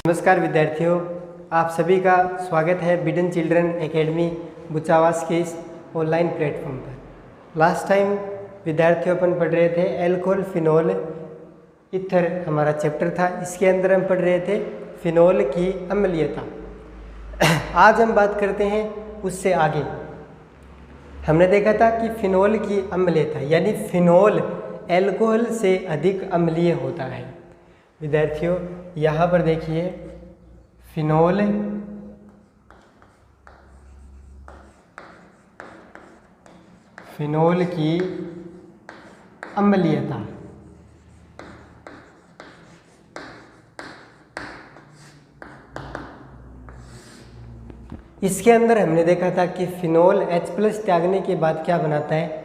नमस्कार विद्यार्थियों, आप सभी का स्वागत है बिडन चिल्ड्रन एकेडमी बुचावास के इस ऑनलाइन प्लेटफॉर्म पर। लास्ट टाइम विद्यार्थियों अपन पढ़ रहे थे एल्कोहल फिनोल ईथर हमारा चैप्टर था। इसके अंदर हम पढ़ रहे थे फिनोल की अम्लीयता। आज हम बात करते हैं उससे आगे। हमने देखा था कि फिनोल की अम्लीयता यानी फिनोल एल्कोहल से अधिक अम्लीय होता है। विद्यार्थियों यहाँ पर देखिए, फिनोल की अम्लीयता। इसके अंदर हमने देखा था कि फिनोल H+ त्यागने के बाद क्या बनाता है,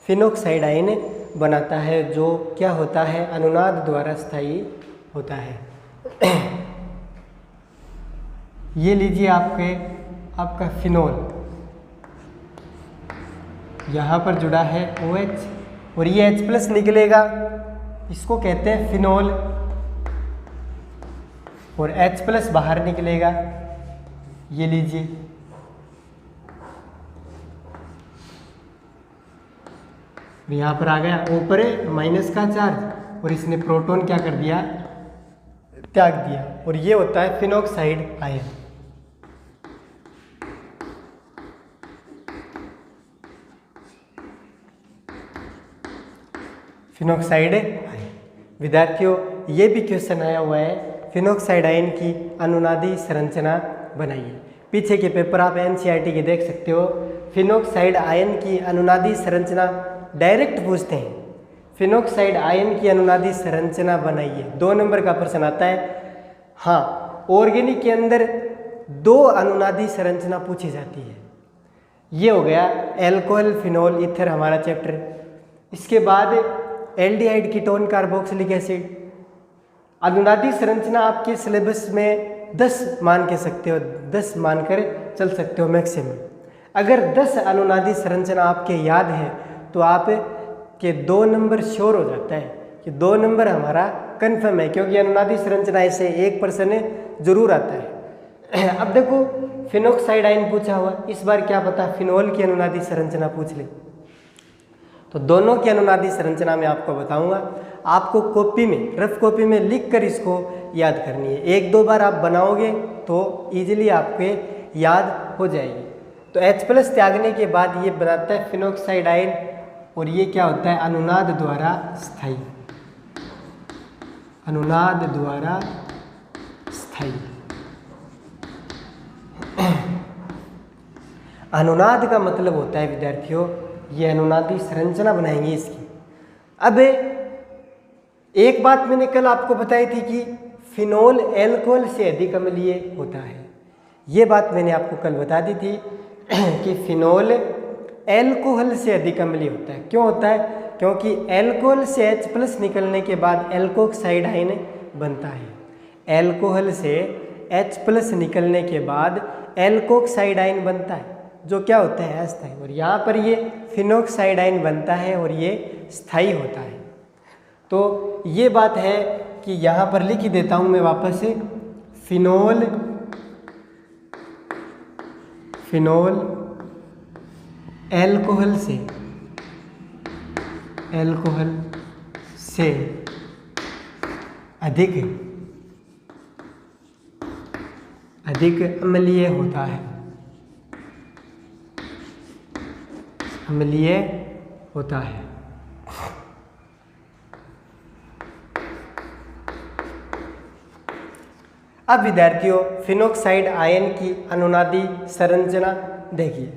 फिनोक्साइड आयन बनाता है, जो क्या होता है, अनुनाद द्वारा स्थायी होता है। ये लीजिए आपका फिनोल यहाँ पर जुड़ा है OH और ये H+ निकलेगा, इसको कहते हैं फिनोल, और H+ बाहर निकलेगा। ये लीजिए, यहाँ पर आ गया ऊपर माइनस का चार्ज और इसने प्रोटॉन क्या कर दिया, त्याग दिया, और ये होता है फिनोक्साइड आयन। Phenoxide ion. विद्यार्थियों ये भी क्वेश्चन आया हुआ है, फिनोक्साइड आयन की अनुनादी संरचना बनाइए। पीछे के पेपर आप NCERT के देख सकते हो। फिनोक्साइड आयन की अनुनादी संरचना डायरेक्ट पूछते हैं, फिनोक्साइड आयन की अनुनादी संरचना बनाइए। 2 नंबर का प्रश्न आता है। हाँ, ऑर्गेनिक के अंदर 2 अनुनादी संरचना पूछी जाती है। ये हो गया एल्कोहल फिनोल ईथर हमारा चैप्टर। इसके बाद एल्डिहाइड कीटोन कार्बोक्सिलिक एसिड। अनुनादी संरचना आपके सिलेबस में 10 मान के सकते हो, 10 मानकर चल सकते हो मैक्सिमम। अगर 10 अनुनादी संरचना आपके याद है तो आप के 2 नंबर श्योर हो जाता है कि 2 नंबर हमारा कंफर्म है, क्योंकि अनुनादी संरचना से 1% जरूर आता है। अब देखो फिनोक्साइड आयन पूछा हुआ, इस बार क्या पता फिनोल की अनुनादी संरचना पूछ ले, तो दोनों की अनुनादी संरचना मैं आपको बताऊंगा। आपको कॉपी में, रफ कॉपी में लिख कर इसको याद करनी है। 1-2 बार आप बनाओगे तो इजीली आपके याद हो जाएगी। तो H+ त्यागने के बाद ये बनाता है फिनोक्साइड आयन, और ये क्या होता है, अनुनाद द्वारा स्थायी। अनुनाद द्वारा स्थायी। अनुनाद का मतलब होता है विद्यार्थियों, ये अनुनादी संरचना बनाएंगे इसकी। अब एक बात मैंने कल आपको बताई थी कि फिनोल एल्कोहल से अधिक अम्लीय होता है। ये बात मैंने आपको कल बता दी थी कि फिनोल एल्कोहल से अधिक अम्लीय होता है। क्यों होता है? क्योंकि एल्कोहल से H+ निकलने के बाद एल्कोक्साइड आयन बनता है। एल्कोहल से H+ निकलने के बाद एल्कोक्साइड आयन बनता है, जो क्या होता है, अस्थायी। और यहाँ पर ये फिनोक्साइड आयन बनता है और ये स्थायी होता है। तो ये बात है कि यहाँ पर लिख ही देता हूँ मैं वापस से, फिनोल एल्कोहल से अधिक अम्लीय होता है। अम्लीय होता है। अब विद्यार्थियों फिनोक्साइड आयन की अनुनादी संरचना देखिए।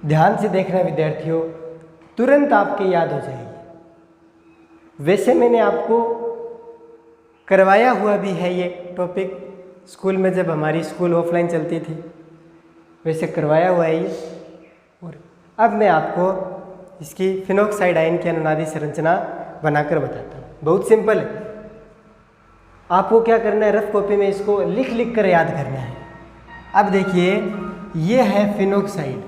ध्यान से देखना विद्यार्थियों, तुरंत आपके याद हो जाएगी। वैसे मैंने आपको करवाया हुआ भी है ये टॉपिक, स्कूल में जब हमारी स्कूल ऑफलाइन चलती थी वैसे करवाया हुआ है ये। और अब मैं आपको इसकी फिनोक्साइड आयन की अनुनादी संरचना बनाकर बताता हूँ। बहुत सिंपल है, आपको क्या करना है, रफ कॉपी में इसको लिख लिख कर याद करना है। अब देखिए ये है फिनोक्साइड,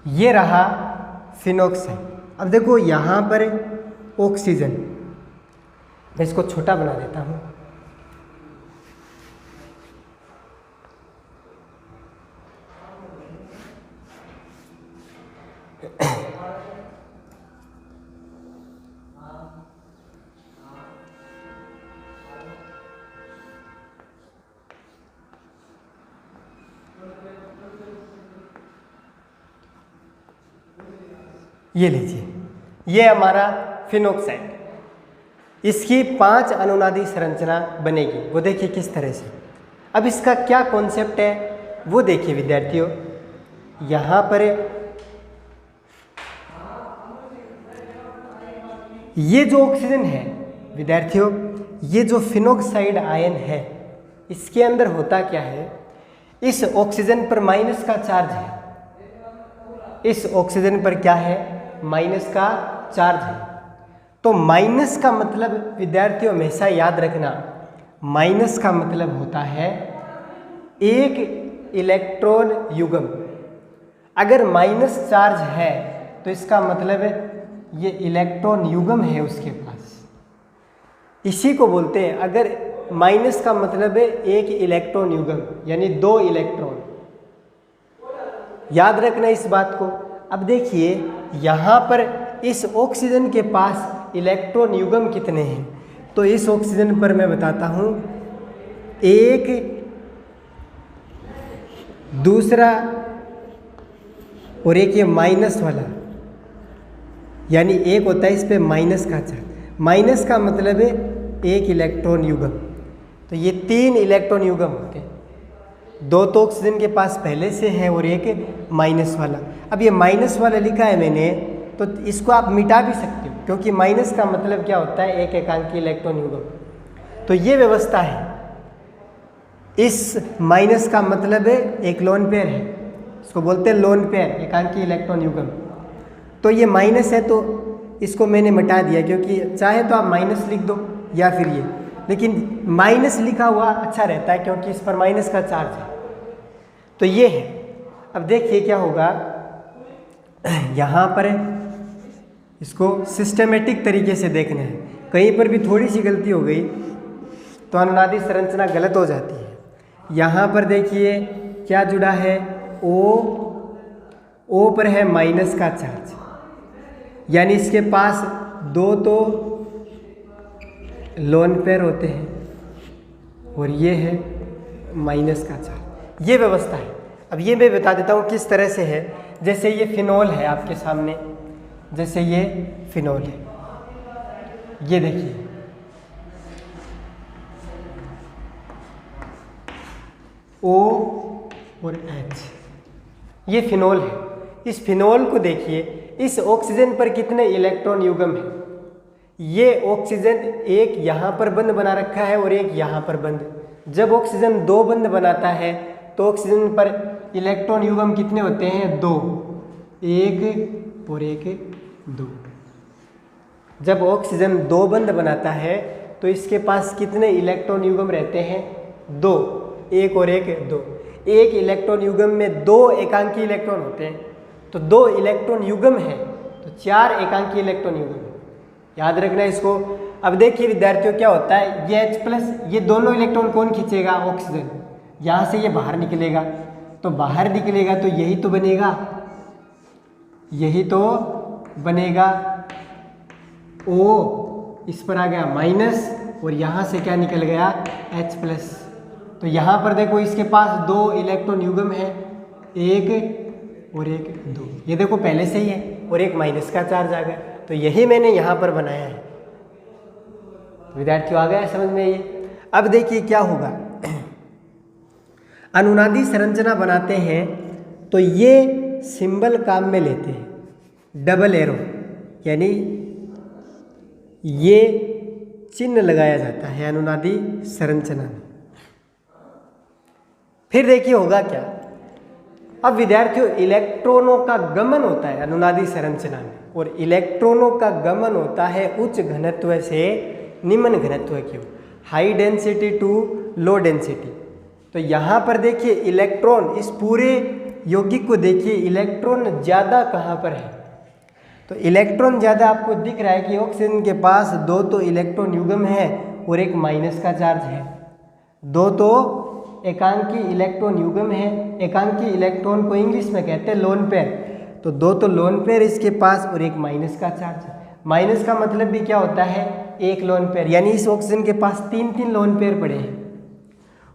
ये रहा फिनोक्साइड। अब देखो यहाँ पर ऑक्सीजन, मैं इसको छोटा बना देता हूँ। ये लीजिए, ये हमारा फिनोक्साइड, इसकी 5 अनुनादी संरचना बनेगी। वो देखिए किस तरह से। अब इसका क्या कॉन्सेप्ट है वो देखिए विद्यार्थियों। यहाँ पर ये जो ऑक्सीजन है विद्यार्थियों, ये जो फिनोक्साइड आयन है, इसके अंदर होता क्या है, इस ऑक्सीजन पर माइनस का चार्ज है। इस ऑक्सीजन पर क्या है, माइनस का चार्ज है। तो माइनस का मतलब विद्यार्थियों हमेशा याद रखना, माइनस का मतलब होता है एक इलेक्ट्रॉन युग्म। अगर माइनस चार्ज है तो इसका मतलब ये इलेक्ट्रॉन युग्म है उसके पास, इसी को बोलते हैं। अगर माइनस का मतलब है एक इलेक्ट्रॉन युग्म, यानी 2 इलेक्ट्रॉन। याद रखना इस बात को। अब देखिए यहाँ पर इस ऑक्सीजन के पास इलेक्ट्रॉन युग्म कितने हैं, तो इस ऑक्सीजन पर मैं बताता हूँ, एक, दूसरा और एक ये माइनस वाला, यानी एक होता है इस पे माइनस का चार्ज। माइनस का मतलब है एक इलेक्ट्रॉन युग्म, तो ये 3 इलेक्ट्रॉन युग्म होते हैं। 2 तो ऑक्सीजन के पास पहले से है और एक माइनस वाला। अब ये माइनस वाला लिखा है मैंने, तो इसको आप मिटा भी सकते हो, क्योंकि माइनस का मतलब क्या होता है, एक एकांकी इलेक्ट्रॉन युग्म। तो ये व्यवस्था है। इस माइनस का मतलब है एक लोन पेयर है, इसको बोलते हैं लोन पेयर, एकांकी इलेक्ट्रॉन युग्म। तो ये माइनस है तो इसको मैंने मिटा दिया, क्योंकि चाहे तो आप माइनस लिख दो या फिर ये, लेकिन माइनस लिखा हुआ अच्छा रहता है क्योंकि इस पर माइनस का चार्ज है। तो ये है। अब देखिए क्या होगा, यहाँ पर इसको सिस्टमेटिक तरीके से देखना है। कहीं पर भी थोड़ी सी गलती हो गई तो अनुनादी संरचना गलत हो जाती है। यहाँ पर देखिए क्या जुड़ा है, ओ पर है माइनस का चार्ज, यानी इसके पास 2 तो लोन पेयर होते हैं और ये है माइनस का चार्ज। ये व्यवस्था है। अब ये मैं बता देता हूँ किस तरह से है। जैसे ये फिनोल है आपके सामने, जैसे ये फिनोल है, ये देखिए O और H, ये फिनोल है। इस फिनोल को देखिए, इस ऑक्सीजन पर कितने इलेक्ट्रॉन युग्म है। ये ऑक्सीजन एक यहाँ पर बंद बना रखा है और एक यहाँ पर बंद। जब ऑक्सीजन 2 बंद बनाता है तो ऑक्सीजन पर इलेक्ट्रॉन युग्म कितने होते हैं, 2, 1 और 1, 2। जब ऑक्सीजन 2 बंद बनाता है तो इसके पास कितने इलेक्ट्रॉन युग्म रहते हैं, 2, 1 और 1, 2। एक इलेक्ट्रॉन युग्म में 2 एकांकी इलेक्ट्रॉन होते हैं, तो 2 इलेक्ट्रॉन युग्म है तो 4 एकांकी इलेक्ट्रॉन युग्म है। याद रखना इसको। अब देखिए विद्यार्थियों क्या होता है, ये H+, ये दोनों इलेक्ट्रॉन कौन खींचेगा, ऑक्सीजन। यहाँ से ये बाहर निकलेगा, तो बाहर निकलेगा तो यही तो बनेगा, यही तो बनेगा O, इस पर आ गया माइनस और यहाँ से क्या निकल गया, H+। तो यहाँ पर देखो इसके पास 2 इलेक्ट्रॉन युग्म है, 1 और 1, 2। ये देखो पहले से ही है और एक माइनस का चार्ज आ गया, तो यही मैंने यहाँ पर बनाया है। विद्यार्थियों आ गया समझ में ये। अब देखिए क्या होगा, अनुनादी संरचना बनाते हैं तो ये सिंबल काम में लेते हैं। डबल एरो यानी ये चिन्ह लगाया जाता है अनुनादी संरचना में। फिर देखिए होगा क्या, अब विद्यार्थियों इलेक्ट्रॉनों का गमन होता है अनुनादी संरचना में, और इलेक्ट्रॉनों का गमन होता है उच्च घनत्व से निम्न घनत्व की ओर, high density to low density. तो यहाँ पर देखिए इलेक्ट्रॉन, इस पूरे यौगिक को देखिए इलेक्ट्रॉन ज़्यादा कहाँ पर है, तो इलेक्ट्रॉन ज़्यादा आपको दिख रहा है कि ऑक्सीजन के पास 2 तो इलेक्ट्रॉन युग्म है और एक माइनस का चार्ज है, 2 तो एकांकी इलेक्ट्रॉन युग्म है, एकांकी इलेक्ट्रॉन को इंग्लिश में कहते हैं लोन पेयर, तो 2 तो लोन पेयर इसके पास और एक माइनस का चार्ज है। माइनस का मतलब भी क्या होता है, एक लोन पेयर, यानी इस ऑक्सीजन के पास 3 लोन पेयर पड़े हैं।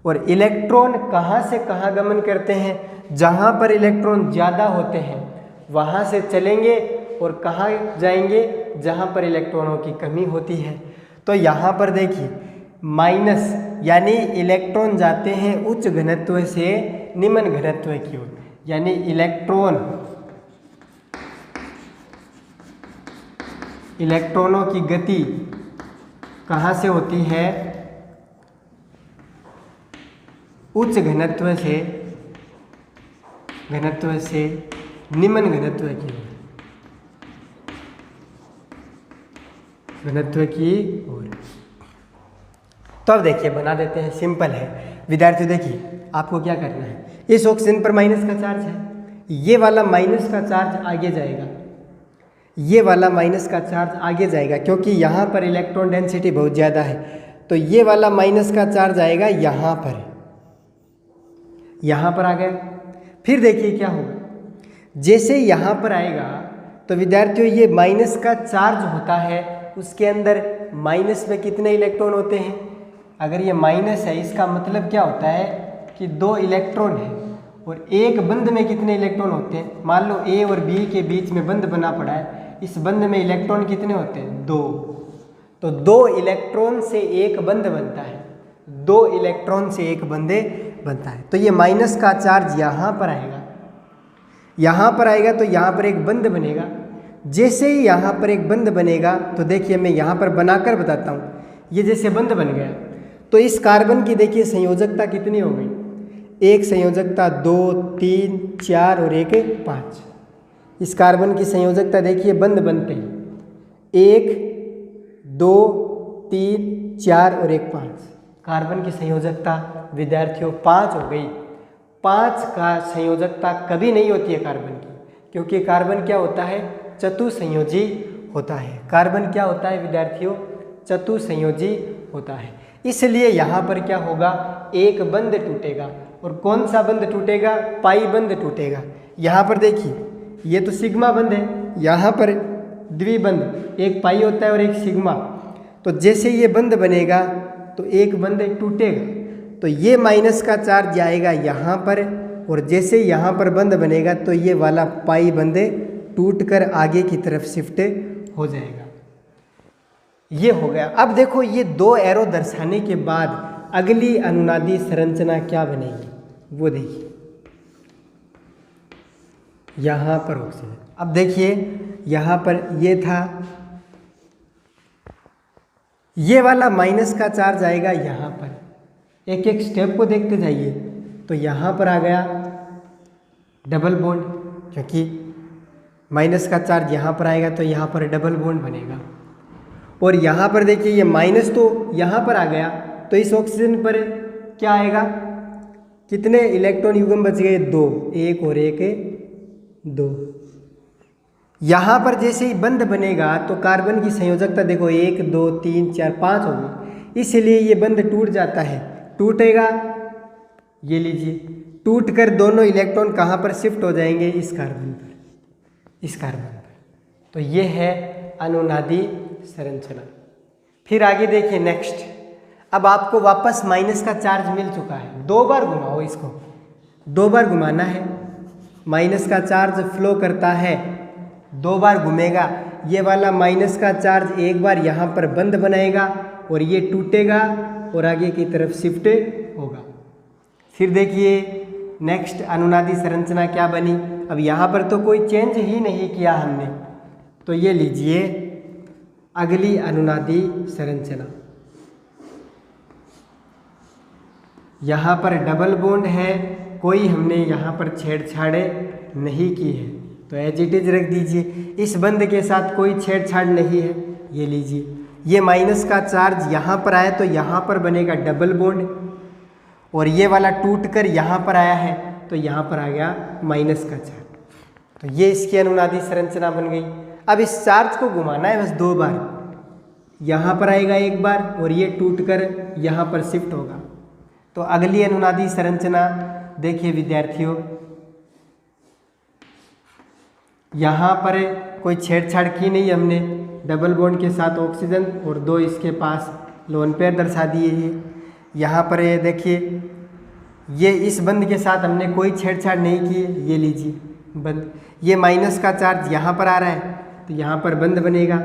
और इलेक्ट्रॉन कहाँ से कहाँ गमन करते हैं, जहाँ पर इलेक्ट्रॉन ज़्यादा होते हैं वहाँ से चलेंगे, और कहाँ जाएंगे, जहाँ पर इलेक्ट्रॉनों की कमी होती है। तो यहाँ पर देखिए माइनस यानी इलेक्ट्रॉन जाते हैं उच्च घनत्व से निम्न घनत्व की ओर, यानी इलेक्ट्रॉनों की गति कहाँ से होती है, उच्च घनत्व से निम्न घनत्व की ओर, घनत्व की ओर। तो अब देखिए बना देते हैं, सिंपल है विद्यार्थियों। देखिए आपको क्या करना है, इस ऑक्सीजन पर माइनस का चार्ज है, ये वाला माइनस का चार्ज आगे जाएगा, ये वाला माइनस का चार्ज आगे जाएगा क्योंकि यहाँ पर इलेक्ट्रॉन डेंसिटी बहुत ज़्यादा है, तो ये वाला माइनस का चार्ज आएगा यहाँ पर आ गया। फिर देखिए क्या होगा, जैसे यहाँ पर आएगा तो विद्यार्थियों ये माइनस का चार्ज होता है, उसके अंदर माइनस में कितने इलेक्ट्रॉन होते हैं, अगर ये माइनस है इसका मतलब क्या होता है कि 2 इलेक्ट्रॉन है, और एक बंध में कितने इलेक्ट्रॉन होते हैं, मान लो ए और बी के बीच में बंध बना पड़ा है, इस बंध में इलेक्ट्रॉन कितने होते हैं, 2, तो 2 इलेक्ट्रॉन से एक बंध बनता है, 2 इलेक्ट्रॉन से एक बंध बनता है। तो ये माइनस का चार्ज यहाँ पर आएगा, तो यहाँ पर एक बंध बनेगा। जैसे ही यहाँ पर एक बंध बनेगा तो देखिए मैं यहाँ पर बनाकर बताता हूँ, ये जैसे बंध बन गया तो इस कार्बन की देखिए संयोजकता कितनी हो गई, एक संयोजकता 2 3 4 और एक 5। इस कार्बन की संयोजकता देखिए बंध बनते ही 1 2 3 4 और एक 5, कार्बन की संयोजकता विद्यार्थियों 5 हो गई। 5 का संयोजकता कभी नहीं होती है कार्बन की, क्योंकि कार्बन क्या होता है, चतुसंयोजी होता है। कार्बन क्या होता है विद्यार्थियों, चतुसंयोजी होता है। इसलिए यहाँ पर क्या होगा, एक बंध टूटेगा, और कौन सा बंध टूटेगा, पाई बंध टूटेगा। यहाँ पर देखिए ये तो सिग्मा बंध है, यहाँ पर द्विबंध, एक पाई होता है और एक सिग्मा, तो जैसे ये बंध बनेगा तो एक बंध टूटेगा, तो ये माइनस का चार्ज आएगा यहाँ पर, और जैसे यहाँ पर बंध बनेगा तो ये वाला पाई बंध टूटकर आगे की तरफ शिफ्ट हो जाएगा। ये हो गया। अब देखो ये 2 एरो दर्शाने के बाद अगली अनुनादी संरचना क्या बनेगी वो देखिए, यहाँ पर ऑक्सीजन। अब देखिए यहाँ पर ये था, ये वाला माइनस का चार्ज आएगा यहाँ पर, एक एक स्टेप को देखते जाइए। तो यहाँ पर आ गया डबल बॉन्ड, क्योंकि माइनस का चार्ज यहाँ पर आएगा तो यहाँ पर डबल बॉन्ड बनेगा। और यहाँ पर देखिए ये माइनस तो यहाँ पर आ गया, तो इस ऑक्सीजन पर क्या आएगा, कितने इलेक्ट्रॉन युग्म बच गए, 2, एक और एक 2। यहाँ पर जैसे ही बंध बनेगा तो कार्बन की संयोजकता देखो 1 2 3 4 5 होगी, इसलिए ये बंध टूट जाता है। टूटेगा, ये लीजिए, टूटकर दोनों इलेक्ट्रॉन कहाँ पर शिफ्ट हो जाएंगे, इस कार्बन पर, इस कार्बन पर। तो ये है अनुनादी संरचना। फिर आगे देखिए नेक्स्ट, अब आपको वापस माइनस का चार्ज मिल चुका है, 2 बार घुमाओ इसको, 2 बार घुमाना है। माइनस का चार्ज फ्लो करता है, 2 बार घूमेगा, ये वाला माइनस का चार्ज एक बार यहाँ पर बंद बनाएगा और ये टूटेगा और आगे की तरफ शिफ्ट होगा। फिर देखिए नेक्स्ट अनुनादी संरचना क्या बनी। अब यहाँ पर तो कोई चेंज ही नहीं किया हमने, तो ये लीजिए अगली अनुनादी संरचना। यहाँ पर डबल बॉन्ड है, कोई हमने यहाँ पर छेड़छाड़ नहीं की है, तो एज इट इज रख दीजिए। इस बंध के साथ कोई छेड़छाड़ नहीं है। ये लीजिए, ये माइनस का चार्ज यहाँ पर आया तो यहाँ पर बनेगा डबल बॉन्ड, और ये वाला टूट कर यहाँ पर आया है तो यहाँ पर आ गया माइनस का चार्ज। तो ये इसकी अनुनादी संरचना बन गई। अब इस चार्ज को घुमाना है बस 2 बार, यहाँ पर आएगा 1 बार और ये टूटकर यहाँ पर शिफ्ट होगा। तो अगली अनुनादी संरचना देखिए विद्यार्थियों, यहाँ पर कोई छेड़छाड़ की नहीं हमने, डबल बॉन्ड के साथ ऑक्सीजन और 2 इसके पास लोन पेयर दर्शा दिए हैं। यहाँ पर ये देखिए, ये इस बंध के साथ हमने कोई छेड़छाड़ नहीं की है। ये लीजिए बंध, ये माइनस का चार्ज यहाँ पर आ रहा है तो यहाँ पर बंध बनेगा,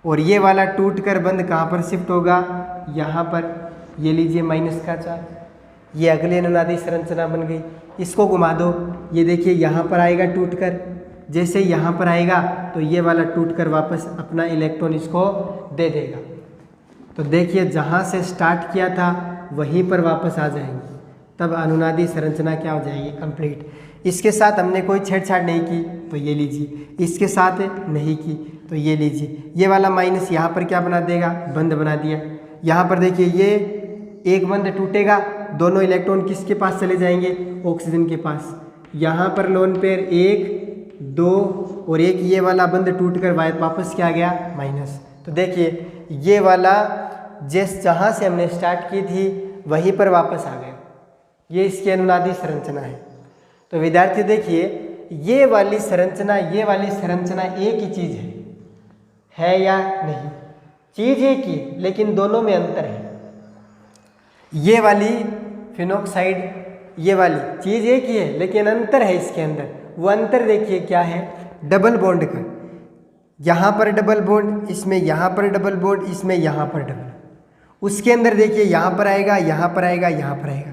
और ये वाला टूट कर बंध कहाँ पर शिफ्ट होगा, यहाँ पर। ये लीजिए माइनस का चार्ज। ये अगली अनुनादी संरचना बन गई। इसको घुमा दो, ये देखिए यहाँ पर आएगा टूट कर, जैसे यहाँ पर आएगा तो ये वाला टूट कर वापस अपना इलेक्ट्रॉन इसको दे देगा। तो देखिए जहाँ से स्टार्ट किया था वहीं पर वापस आ जाएंगे, तब अनुनादी संरचना क्या हो जाएगी, कंप्लीट। इसके साथ हमने कोई छेड़छाड़ नहीं की तो ये लीजिए, इसके साथ नहीं की तो ये लीजिए, ये वाला माइनस यहाँ पर क्या बना देगा, बंद बना दिया। यहाँ पर देखिए ये एक बंध टूटेगा, दोनों इलेक्ट्रॉन किसके पास चले जाएंगे, ऑक्सीजन के पास। यहाँ पर लोन पेयर 1 2 और एक ये वाला बंध टूटकर वापस क्या आ गया, माइनस। तो देखिए ये वाला जहाँ से हमने स्टार्ट की थी वहीं पर वापस आ गया। ये इसकी अनुनादी संरचना है। तो विद्यार्थी देखिए, ये वाली संरचना एक ही चीज़ है या नहीं, चीज़ एक ही, लेकिन दोनों में अंतर है। ये वाली फिनोक्साइड, ये वाली चीज़ एक ही है लेकिन अंतर है इसके अंदर। वो अंतर देखिए क्या है, डबल बॉन्ड का। यहाँ पर डबल बॉन्ड, इसमें यहाँ पर डबल बॉन्ड, इसमें यहाँ पर डबल। उसके अंदर देखिए यहाँ पर आएगा, यहाँ पर आएगा, यहाँ पर आएगा।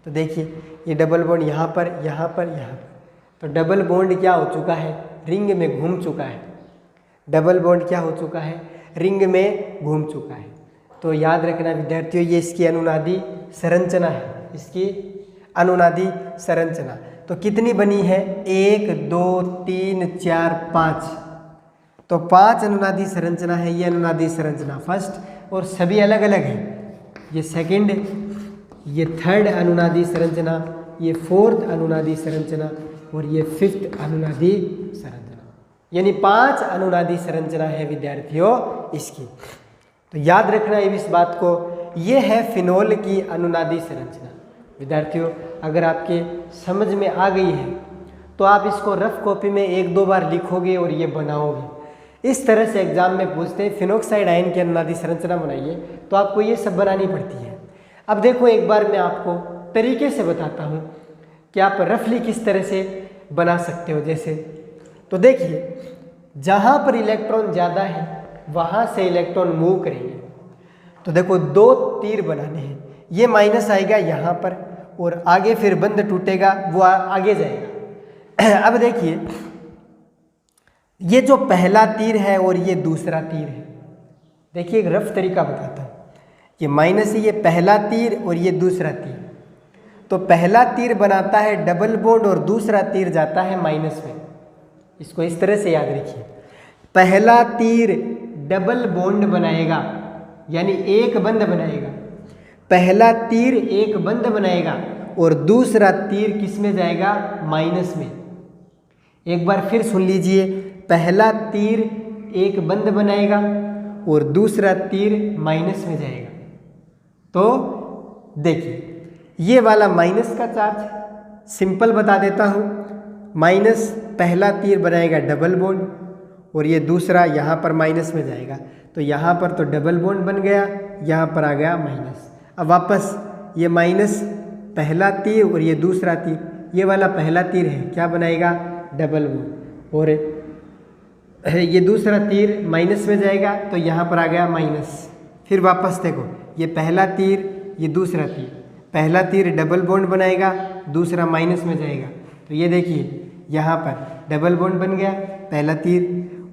तो देखिए ये डबल बॉन्ड यहाँ पर, यहाँ पर, यहाँ पर। तो डबल बॉन्ड क्या हो चुका है, रिंग में घूम चुका है। डबल बॉन्ड क्या हो चुका है, रिंग में घूम चुका है। तो याद रखना विद्यार्थियों, ये इसकी अनुनादी संरचना है, इसकी अनुनादी संरचना। तो कितनी बनी है, 1 2 3 4 5। तो 5 अनुनादी संरचना है ये अनुनादी संरचना फर्स्ट, और सभी अलग अलग है। ये सेकंड, ये थर्ड अनुनादी संरचना, ये फोर्थ अनुनादी संरचना और ये फिफ्थ अनुनादी संरचना, यानी 5 अनुनादी संरचना है विद्यार्थियों इसकी। तो याद रखना इस बात को, ये है फिनोल की अनुनादी संरचना। विद्यार्थियों अगर आपके समझ में आ गई है तो आप इसको रफ कॉपी में 1-2 बार लिखोगे और ये बनाओगे। इस तरह से एग्जाम में पूछते हैं फिनोक्साइड आयन की अनुनादी संरचना बनाइए, तो आपको ये सब बनानी पड़ती है। अब देखो एक बार मैं आपको तरीके से बताता हूँ कि आप रफली किस तरह से बना सकते हो। जैसे तो देखिए, जहाँ पर इलेक्ट्रॉन ज़्यादा है वहाँ से इलेक्ट्रॉन मूव करेंगे। तो देखो 2 तीर बनाने हैं, ये माइनस आएगा यहाँ पर और आगे फिर बंद टूटेगा, वो आगे जाएगा। अब देखिए ये जो पहला तीर है और ये दूसरा तीर है, देखिए एक रफ तरीका बताता हूँ। ये माइनस है, ये पहला तीर और ये दूसरा तीर। तो पहला तीर बनाता है डबल बॉन्ड और दूसरा तीर जाता है माइनस में। इसको इस तरह से याद रखिए, पहला तीर डबल बॉन्ड बनाएगा यानी एक बंध बनाएगा। पहला तीर एक बंध बनाएगा और दूसरा तीर किस में जाएगा, माइनस में। एक बार फिर सुन लीजिए, पहला तीर एक बंध बनाएगा और दूसरा तीर माइनस में जाएगा। तो देखिए ये वाला माइनस का चार्ज सिंपल बता देता हूँ। माइनस पहला तीर बनाएगा डबल बॉन्ड और ये दूसरा यहाँ पर माइनस में जाएगा। तो यहाँ पर तो डबल बॉन्ड बन गया, यहाँ पर आ गया माइनस। अब वापस ये माइनस पहला तीर और ये दूसरा तीर, ये वाला पहला तीर है क्या बनाएगा, डबल बॉन्ड, और ये दूसरा तीर माइनस में जाएगा तो यहाँ पर आ गया माइनस। फिर वापस देखो, ये पहला तीर ये दूसरा तीर, पहला तीर डबल बॉन्ड बनाएगा, दूसरा माइनस में जाएगा। तो ये देखिए यहाँ पर डबल बॉन्ड बन गया पहला तीर,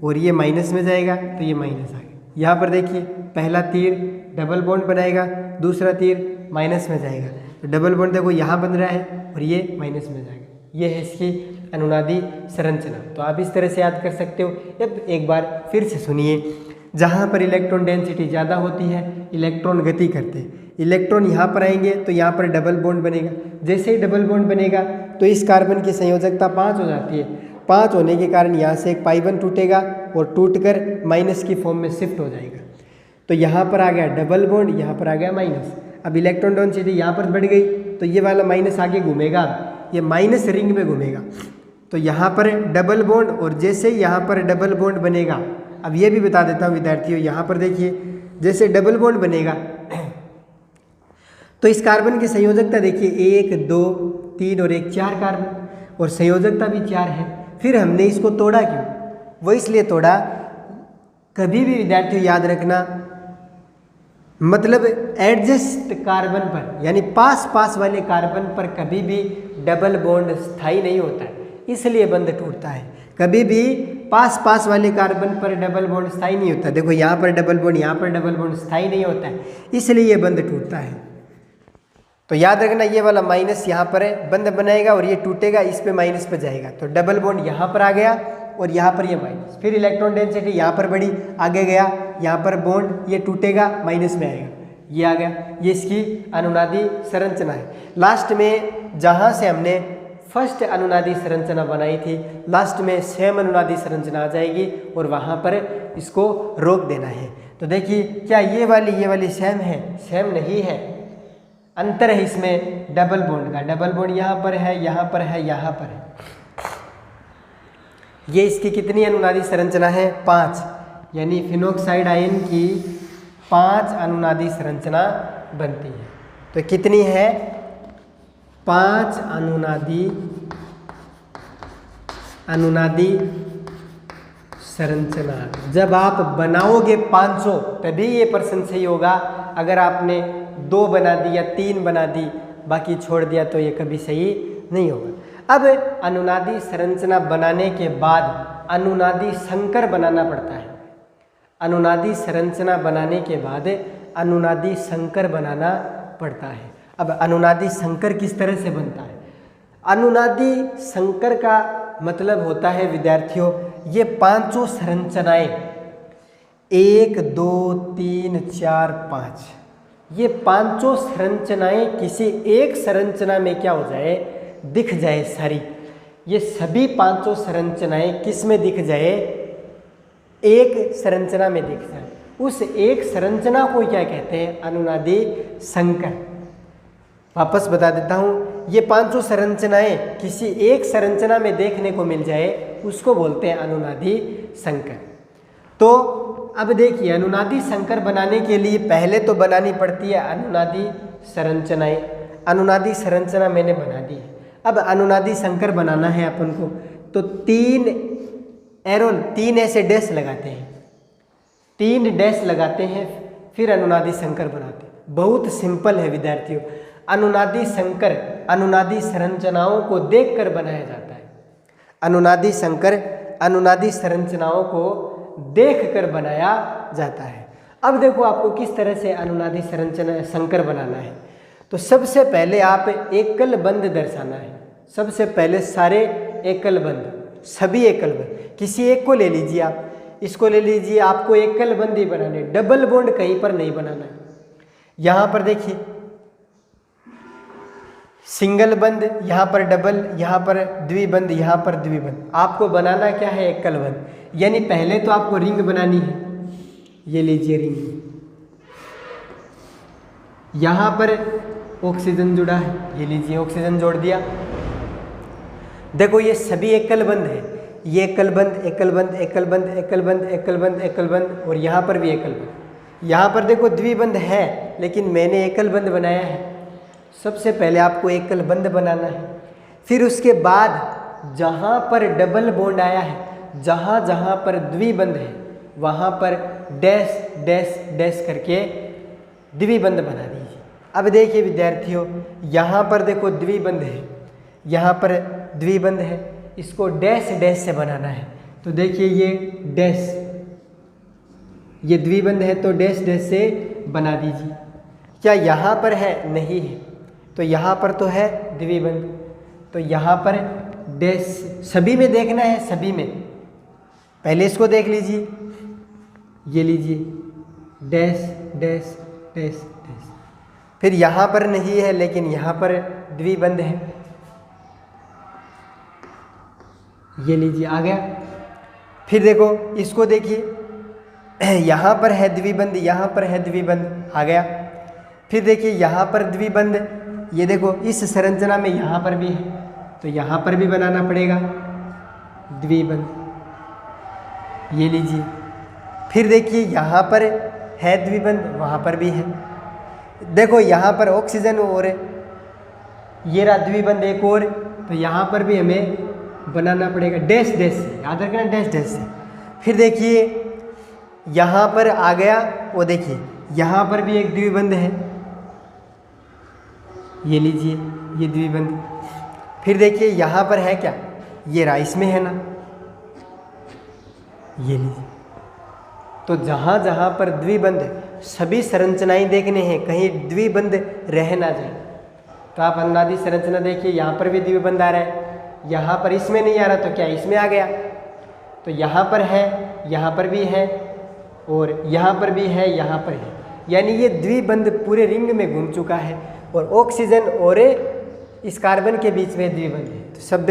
और ये माइनस में जाएगा तो ये माइनस आ गया। यहाँ पर देखिए पहला तीर डबल बॉन्ड बनाएगा, दूसरा तीर माइनस में जाएगा, तो डबल बॉन्ड देखो यहाँ बन रहा है और ये माइनस में जाएगा। ये है इसकी अनुनादी संरचना। तो आप इस तरह से याद कर सकते हो। अब एक बार फिर से सुनिए, जहाँ पर इलेक्ट्रॉन डेंसिटी ज़्यादा होती है इलेक्ट्रॉन गति करते हैं। इलेक्ट्रॉन यहाँ पर आएंगे तो यहाँ पर डबल बॉन्ड बनेगा। जैसे ही डबल बॉन्ड बनेगा तो इस कार्बन की संयोजकता 5 हो जाती है। 5 होने के कारण यहाँ से एक पाई बॉन्ड टूटेगा और टूटकर माइनस की फॉर्म में शिफ्ट हो जाएगा। तो यहाँ पर आ गया डबल बॉन्ड, यहाँ पर आ गया माइनस। अब इलेक्ट्रॉन डेंसिटी यहाँ पर बढ़ गई तो ये वाला माइनस आगे घूमेगा, ये माइनस रिंग में घूमेगा। तो यहाँ पर डबल बॉन्ड और जैसे ही यहाँ पर डबल बॉन्ड बनेगा, अब ये भी बता देता हूँ विद्यार्थियों, यहाँ पर देखिए जैसे डबल बॉन्ड बनेगा तो इस कार्बन की संयोजकता देखिए 1 2 3 और 1 4 कार्बन और संयोजकता भी 4 है। फिर हमने इसको तोड़ा क्यों? वो इसलिए तोड़ा, कभी भी विद्यार्थियों याद रखना, मतलब एडजस्ट कार्बन पर यानी पास पास वाले कार्बन पर कभी भी डबल बॉन्ड स्थायी नहीं होता है, इसलिए बंध टूटता है। कभी भी पास पास वाले कार्बन पर डबल बॉन्ड स्थायी नहीं होता। देखो यहाँ पर डबल बॉन्ड, यहाँ पर डबल बॉन्ड स्थायी नहीं होता है, इसलिए ये बंध टूटता है। तो याद रखना ये वाला माइनस यहाँ पर है, बंध बनाएगा और ये टूटेगा, इस पे माइनस पे जाएगा। तो डबल बॉन्ड यहाँ पर आ गया और यहाँ पर ये माइनस। फिर इलेक्ट्रॉन डेंसिटी यहाँ पर बढ़ी, आगे गया, यहाँ पर बॉन्ड ये टूटेगा, माइनस में आएगा, ये आ गया। ये इसकी अनुनादी संरचना है। लास्ट में जहाँ से हमने फर्स्ट अनुनादी संरचना बनाई थी, लास्ट में सेम अनुनादी संरचना आ जाएगी और वहाँ पर इसको रोक देना है। तो देखिए क्या ये वाली सेम है? सेम नहीं है, अंतर है इसमें डबल बॉन्ड का। डबल बॉन्ड यहाँ पर है, यहाँ पर है, यहाँ पर है। ये इसकी कितनी अनुनादी संरचना है? 5, यानी फिनोक्साइड आयन की 5 अनुनादी संरचना बनती है। तो कितनी है? 5 अनुनादी संरचना। जब आप बनाओगे 500 तभी ये प्रश्न सही होगा। अगर आपने 2 बना दी या 3 बना दी, बाकी छोड़ दिया, तो ये कभी सही नहीं होगा। अब अनुनादी संरचना बनाने के बाद अनुनादी संकर बनाना पड़ता है। अनुनादी संरचना बनाने के बाद अनुनादी संकर बनाना पड़ता है। अब अनुनादी संकर किस तरह से बनता है? अनुनादी संकर का मतलब होता है विद्यार्थियों, ये 5 संरचनाएं 1 2 3 4 5, ये 5 संरचनाएं किसी एक संरचना में क्या हो जाए? दिख जाए सारी। ये सभी 5 संरचनाएं किस में दिख जाए? एक संरचना में दिख जाए। उस एक संरचना को क्या कहते हैं? अनुनादी संकर। वापस बता देता हूँ, ये 5 संरचनाएं किसी एक संरचना में देखने को मिल जाए, उसको बोलते हैं अनुनादी संकर। तो अब देखिए, अनुनादी संकर बनाने के लिए पहले तो बनानी पड़ती है अनुनादी संरचनाएं। अनुनादी संरचना मैंने बना दी है। अब अनुनादी संकर बनाना है अपन को, तो 3 एरो, 3 ऐसे डैश लगाते हैं, 3 डैश लगाते हैं, फिर अनुनादी संकर बनाते हैं। बहुत सिंपल है विद्यार्थियों। अनुनादी संकर अनुनादी संरचनाओं को देखकर बनाया जाता है। अनुनादी संकर अनुनादी संरचनाओं को देखकर बनाया जाता है। अब देखो आपको किस तरह से अनुनादी संरचना संकर बनाना है। तो सबसे पहले आप एकल बंध दर्शाना है। सबसे पहले सारे एकल बंध, सभी एकल बंध, किसी एक को ले लीजिए, आप इसको ले लीजिए, आपको एकल बंध ही बनाने, डबल बॉन्ड कहीं पर नहीं बनाना है। यहाँ पर देखिए सिंगल बंध, यहाँ पर डबल, यहाँ पर द्विबंध, यहाँ पर द्विबंध। आपको बनाना क्या है? एकल बंध। यानी पहले तो आपको रिंग बनानी है। ये लीजिए रिंग, यहाँ पर ऑक्सीजन जुड़ा है, ये लीजिए ऑक्सीजन जोड़ दिया। देखो ये सभी एकल बंध है, ये एकल बंध, एकल बंध, एकल बंध, एकल बंध, एकल बंध, एकल बंध, और यहाँ पर भी एकल बंध। यहाँ पर देखो द्विबंध है, लेकिन मैंने एकल बंध बनाया है। सबसे पहले आपको एकल बंध बनाना है, फिर उसके बाद जहाँ पर डबल बॉन्ड आया है, जहाँ जहाँ पर द्विबंध है, वहाँ पर डैश डैश डैश करके द्विबंध बना दीजिए। अब देखिए विद्यार्थियों, यहाँ पर देखो द्विबंध है, यहाँ पर द्विबंध है, इसको डैश डैश से बनाना है। तो देखिए ये डैश, ये द्विबंध है तो डैश डैश से बना दीजिए। क्या यहाँ पर है? नहीं है। तो यहाँ पर तो है द्विबंध, तो यहाँ पर डैश, सभी में देखना है, सभी में। पहले इसको देख लीजिए, ये लीजिए डैश डैश डैश डैश। फिर यहाँ पर नहीं है लेकिन यहाँ पर द्विबंध है, ये लीजिए आ गया। फिर देखो इसको देखिए, यहाँ पर है द्विबंध, यहाँ पर है द्विबंध, आ गया। फिर देखिए यहाँ पर द्विबंध, ये देखो इस संरचना में यहाँ पर भी है तो यहाँ पर भी बनाना पड़ेगा द्विबंध, ये लीजिए। फिर देखिए यहाँ पर है द्विबंध, वहाँ पर भी है। देखो यहाँ पर ऑक्सीजन और ये रहा द्विबंध एक और, तो यहाँ पर भी हमें बनाना पड़ेगा डैश डैश से, याद रखना डैश डैश से। फिर देखिए यहाँ पर आ गया, वो देखिए यहाँ पर भी एक द्विबंध है, ये लीजिए ये द्विबंध। फिर देखिए यहाँ पर है क्या? ये रहा, इसमें है ना, ये लीजिए। तो जहाँ जहाँ पर द्विबंध, सभी संरचनाएं देखने हैं, कहीं द्विबंध रह ना जाए। तो आप अनुनादी संरचना देखिए, यहाँ पर भी द्विबंध आ रहा है, यहाँ पर इसमें नहीं आ रहा तो क्या इसमें आ गया। तो यहाँ पर है, यहाँ पर भी है, और यहाँ पर भी है, यहाँ पर है, यानी ये द्विबंध पूरे रिंग में घूम चुका है। और ऑक्सीजन और इस कार्बन के बीच में द्विबंध है, तो सब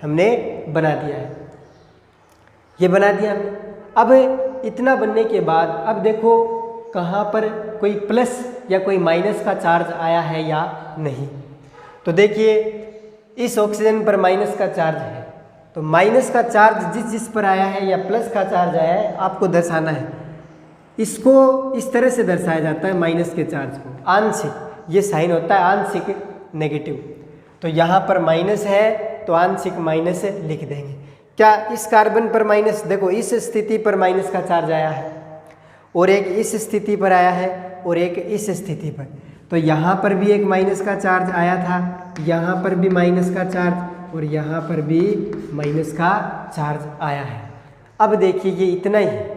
हमने बना दिया है, ये बना दिया हमने। अब इतना बनने के बाद अब देखो कहाँ पर कोई प्लस या कोई माइनस का चार्ज आया है या नहीं। तो देखिए इस ऑक्सीजन पर माइनस का चार्ज है, तो माइनस का चार्ज जिस जिस पर आया है या प्लस का चार्ज आया है आपको दर्शाना है। इसको इस तरह से दर्शाया जाता है माइनस के चार्ज को, आंशिक, ये साइन होता है आंशिक नेगेटिव। तो यहाँ पर माइनस है तो आंशिक माइनस लिख देंगे। क्या इस कार्बन पर माइनस, देखो इस स्थिति पर माइनस का चार्ज आया है और एक इस स्थिति पर आया है और एक इस स्थिति पर, तो यहाँ पर भी एक माइनस का चार्ज आया था, यहाँ पर भी माइनस का चार्ज और यहाँ पर भी माइनस का चार्ज आया है। अब देखिए ये इतना ही है,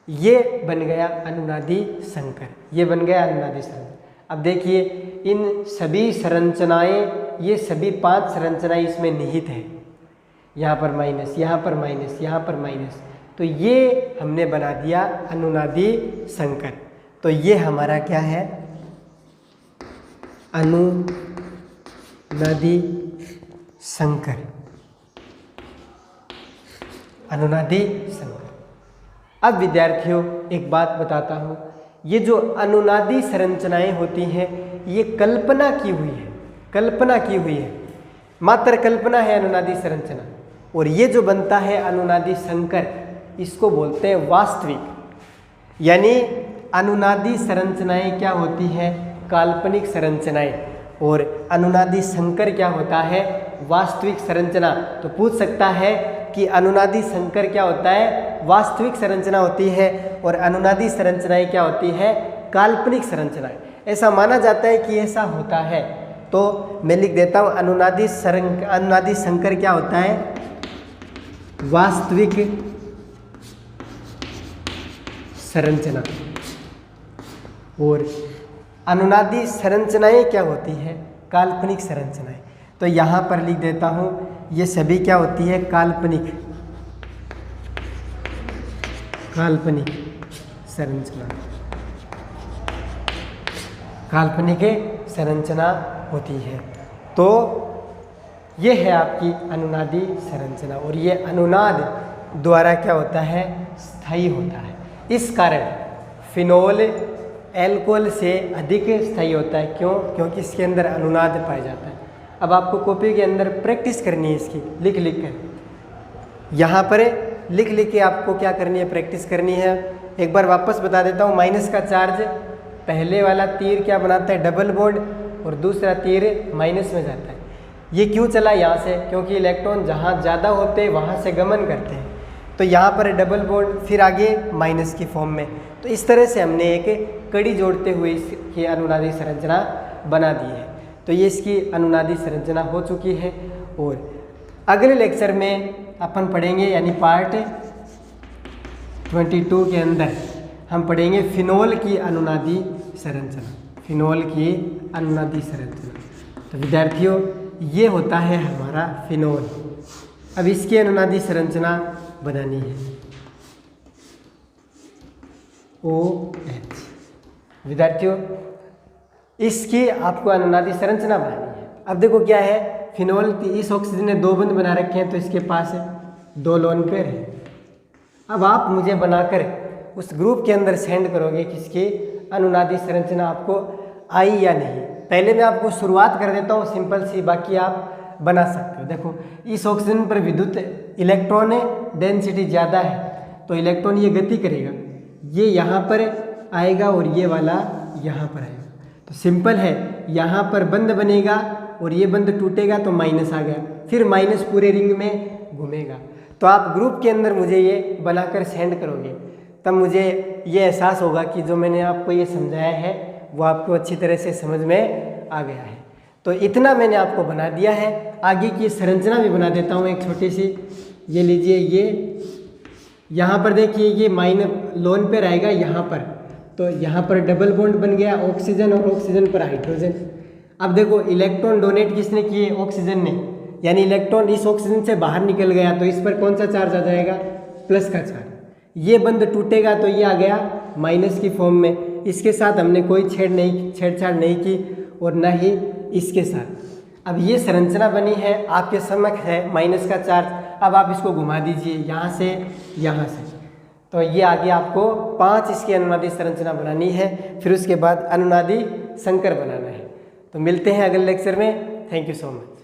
ये बन गया अनुनादी संकर, ये बन गया अनुनादी संकर। अब देखिए इन सभी संरचनाएं, ये सभी 5 संरचनाएं इसमें निहित है, यहाँ पर माइनस, यहाँ पर माइनस, यहाँ पर माइनस, तो ये हमने बना दिया अनुनादी संकर। तो ये हमारा क्या है? अनुनादी संकर, अनुनादी संकर। अब विद्यार्थियों एक बात बताता हूँ, ये जो अनुनादी संरचनाएं होती हैं ये कल्पना की हुई है, कल्पना की हुई है, मात्र कल्पना है अनुनादी संरचना। और ये जो बनता है अनुनादी संकर, इसको बोलते हैं वास्तविक। यानी अनुनादी संरचनाएं क्या होती हैं? काल्पनिक संरचनाएं। और अनुनादी संकर क्या होता है? वास्तविक संरचना। तो पूछ सकता है कि अनुनादी संकर क्या होता है? वास्तविक संरचना होती है, और अनुनादी संरचनाएं क्या होती है? काल्पनिक संरचनाएं। ऐसा माना जाता है कि ऐसा होता है, तो मैं लिख देता हूँ अनुनादी संकर क्या होता है? वास्तविक संरचना। और अनुनादी संरचनाएं क्या होती है? काल्पनिक संरचनाएं। तो यहाँ पर लिख देता हूँ ये सभी क्या होती है? काल्पनिक, काल्पनिक संरचना, काल्पनिक संरचना होती है। तो ये है आपकी अनुनादी संरचना, और ये अनुनाद द्वारा क्या होता है? स्थायी होता है। इस कारण फिनोल एल्कोहल से अधिक स्थायी होता है। क्यों? क्योंकि इसके अंदर अनुनाद पाया जाता है। अब आपको कॉपी के अंदर प्रैक्टिस करनी है इसकी, लिख लिख कर, यहाँ पर लिख लिख के आपको क्या करनी है? प्रैक्टिस करनी है। एक बार वापस बता देता हूँ, माइनस का चार्ज, पहले वाला तीर क्या बनाता है? डबल बॉन्ड, और दूसरा तीर माइनस में जाता है। ये क्यों चला यहाँ से? क्योंकि इलेक्ट्रॉन जहाँ ज़्यादा होते हैं वहाँ से गमन करते हैं, तो यहाँ पर डबल बॉन्ड, फिर आगे माइनस की फॉर्म में। तो इस तरह से हमने एक कड़ी जोड़ते हुए इसकी अनुनादी संरचना बना दी है। तो ये इसकी अनुनादी संरचना हो चुकी है। और अगले लेक्चर में अपन पढ़ेंगे, यानी पार्ट 22 के अंदर हम पढ़ेंगे फिनोल की अनुनादी संरचना, फिनोल की अनुनादी संरचना। तो विद्यार्थियों ये होता है हमारा फिनोल। अब इसकी अनुनादी संरचना बनानी है OH। विद्यार्थियों इसकी आपको अनुनादी संरचना बनानी है। अब देखो क्या है, फिनोल इस ऑक्सीजन ने 2 बंध बना रखे हैं, तो इसके पास 2 लोन पेयर है। अब आप मुझे बनाकर उस ग्रुप के अंदर सेंड करोगे कि इसकी अनुनादी संरचना आपको आई या नहीं। पहले मैं आपको शुरुआत कर देता हूँ सिंपल सी, बाकी आप बना सकते हो। देखो इस ऑक्सीजन पर विद्युत इलेक्ट्रॉन डेंसिटी ज़्यादा है, तो इलेक्ट्रॉन ये गति करेगा, ये यहाँ पर आएगा और ये वाला यहाँ पर आएगा। तो सिंपल है, यहाँ पर बंध बनेगा और ये बंध टूटेगा तो माइनस आ गया, फिर माइनस पूरे रिंग में घूमेगा। तो आप ग्रुप के अंदर मुझे ये बनाकर सेंड करोगे, तब मुझे ये एहसास होगा कि जो मैंने आपको ये समझाया है वो आपको अच्छी तरह से समझ में आ गया है। तो इतना मैंने आपको बना दिया है। आगे की संरचना भी बना देता हूँ एक छोटी सी। ये लीजिए, ये यहाँ पर देखिए ये माइनस लोन पे रहेगा यहाँ पर, तो यहाँ पर डबल बॉन्ड बन गया ऑक्सीजन और ऑक्सीजन पर हाइड्रोजन। अब देखो इलेक्ट्रॉन डोनेट किसने किए, ऑक्सीजन ने, यानी इलेक्ट्रॉन इस ऑक्सीजन से बाहर निकल गया, तो इस पर कौन सा चार्ज आ जाएगा, प्लस का चार्ज। ये बंध टूटेगा तो ये आ गया माइनस की फॉर्म में। इसके साथ हमने कोई छेड़छाड़ नहीं की और न ही इसके साथ। अब ये संरचना बनी है, आपके समक्ष है माइनस का चार्ज। अब आप इसको घुमा दीजिए यहाँ से यहाँ से, तो ये आगे आपको 5 इसकी अनुनादी संरचना बनानी है, फिर उसके बाद अनुनादी संकर बनाना है। तो मिलते हैं अगले लेक्चर में। Thank you so much.